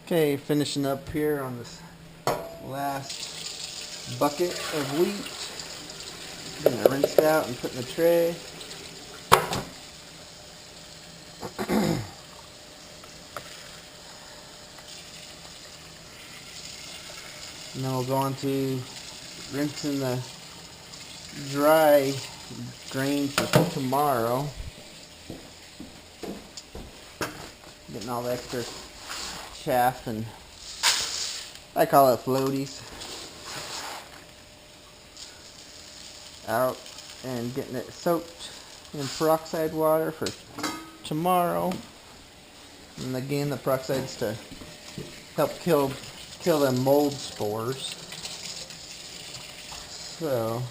Okay, finishing up here on this last bucket of wheat. Getting it rinsed out and put in the tray. And then we'll go on to rinsing the dry grain for tomorrow. Getting all the extra chaff and I call it floaties out and getting it soaked in peroxide water for tomorrow. And again, the peroxide's to help kill the mold spores. So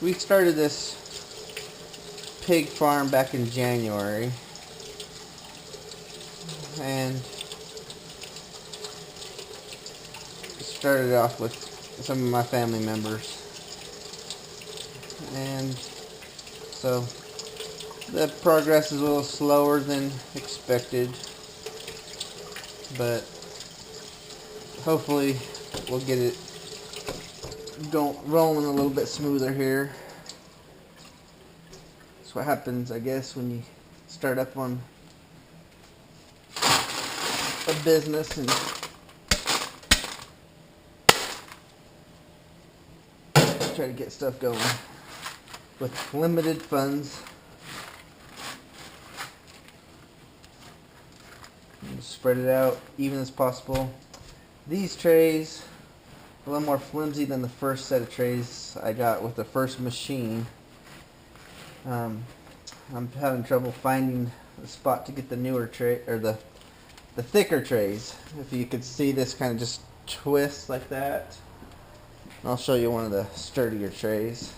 we started this pig farm back in January, and started off with some of my family members, and so the progress is a little slower than expected, but hopefully we'll get it rolling a little bit smoother here. That's what happens, I guess, when you start up on a business and try to get stuff going with limited funds. And spread it out even as possible. These trays are a little more flimsy than the first set of trays I got with the first machine. I'm having trouble finding a spot to get the newer tray, or the thicker trays. If you could see, this kind of just twists like that. I'll show you one of the sturdier trays.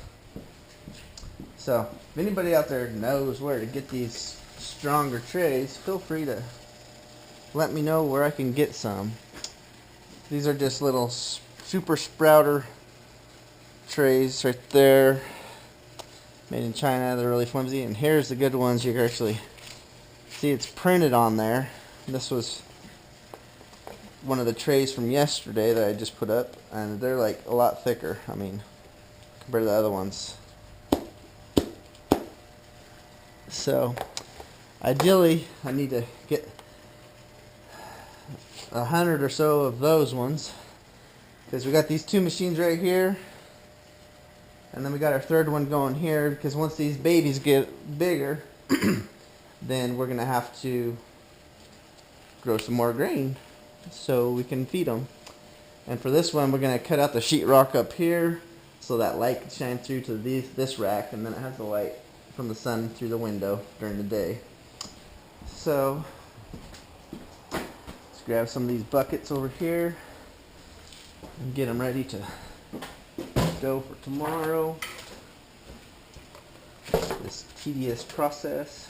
So if anybody out there knows where to get these stronger trays, feel free to let me know where I can get some. These are just little super sprouter trays right there, made in China. They're really flimsy, and here's the good ones. You can actually see it's printed on there. This was one of the trays from yesterday that I just put up, and they're like a lot thicker, I mean, compared to the other ones. So ideally I need to get 100 or so of those ones, because we got these two machines right here, and then we got our third one going here, because once these babies get bigger then we're gonna have to grow some more grain so we can feed them. And for this one, we're gonna cut out the sheetrock up here so that light can shine through to this rack, and then it has the light from the sun through the window during the day. So let's grab some of these buckets over here and get them ready to go for tomorrow. This tedious process.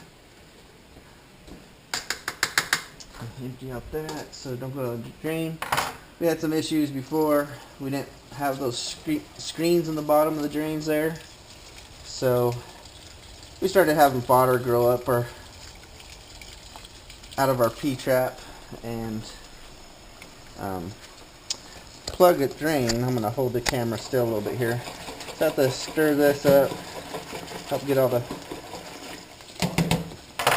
Empty out that so don't go to the drain. We had some issues before. We didn't have those screens in the bottom of the drains there, so we started having fodder grow up out of our P-trap and plug the drain. I'm going to hold the camera still a little bit here. So I have to stir this up, help get all the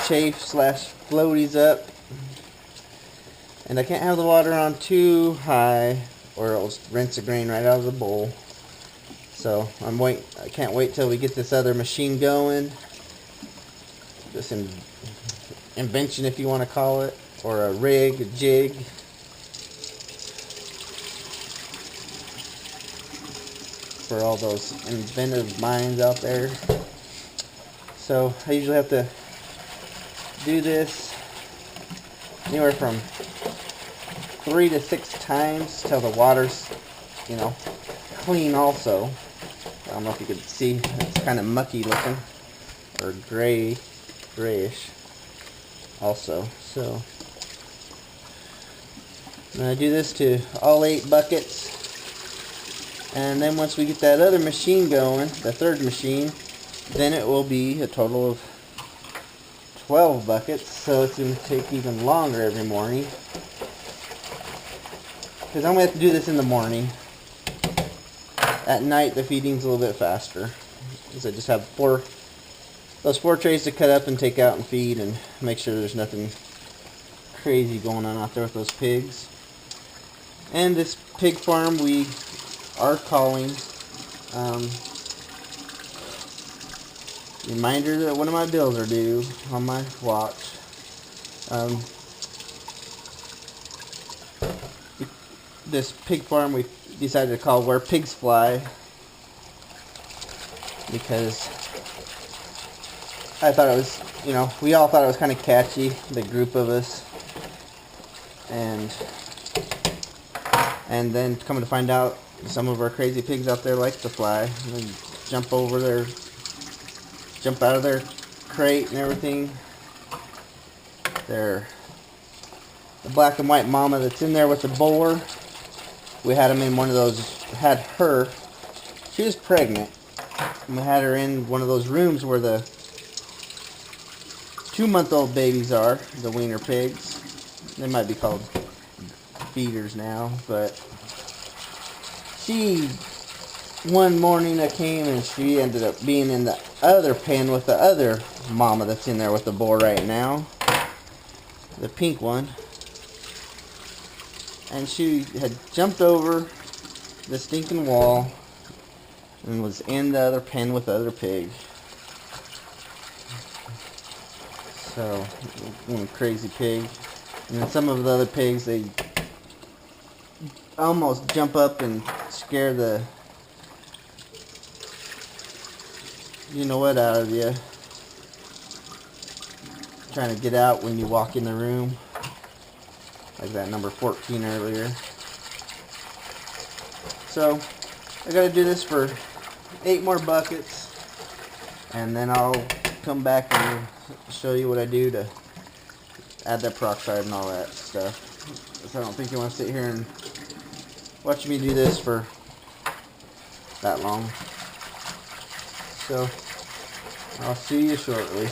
chaff slash floaties up. And I can't have the water on too high or it'll rinse the grain right out of the bowl. So I can't wait till we get this other machine going. This invention, if you want to call it, or a rig, a jig. For all those inventive minds out there. So I usually have to do this anywhere from 3 to 6 times till the water's, clean also. I don't know if you can see, it's kind of mucky looking, or grayish also. So I'm going to do this to all 8 buckets, and then once we get that other machine going, the third machine, then it will be a total of 12 buckets, so it's going to take even longer every morning. Because I'm going to have to do this in the morning. At night, the feeding's a little bit faster. Because I just have those 4 trays to cut up and take out and feed and make sure there's nothing crazy going on out there with those pigs. And this pig farm we are calling, reminder that one of my bills are due on my watch. This pig farm we decided to call Where Pigs Fly, because I thought it was, we all thought it was kind of catchy, the group of us, and then coming to find out, some of our crazy pigs out there like to fly and jump out of their crate and everything. The black and white mama that's in there with the boar, we had them in one of those, she was pregnant, and we had her in one of those rooms where the 2-month-old babies are, the wiener pigs. They might be called feeders now, but one morning I came and she ended up being in the other pen with the other mama that's in there with the boar right now, the pink one. And she had jumped over the stinking wall and was in the other pen with the other pig. So, crazy pig. And then some of the other pigs, they almost jump up and scare the you-know-what out of you. Trying to get out when you walk in the room. Like that number 14 earlier. So, I gotta do this for 8 more buckets, and then I'll come back and show you what I do to add that peroxide and all that stuff. So I don't think you want to sit here and watch me do this for that long. So, I'll see you shortly.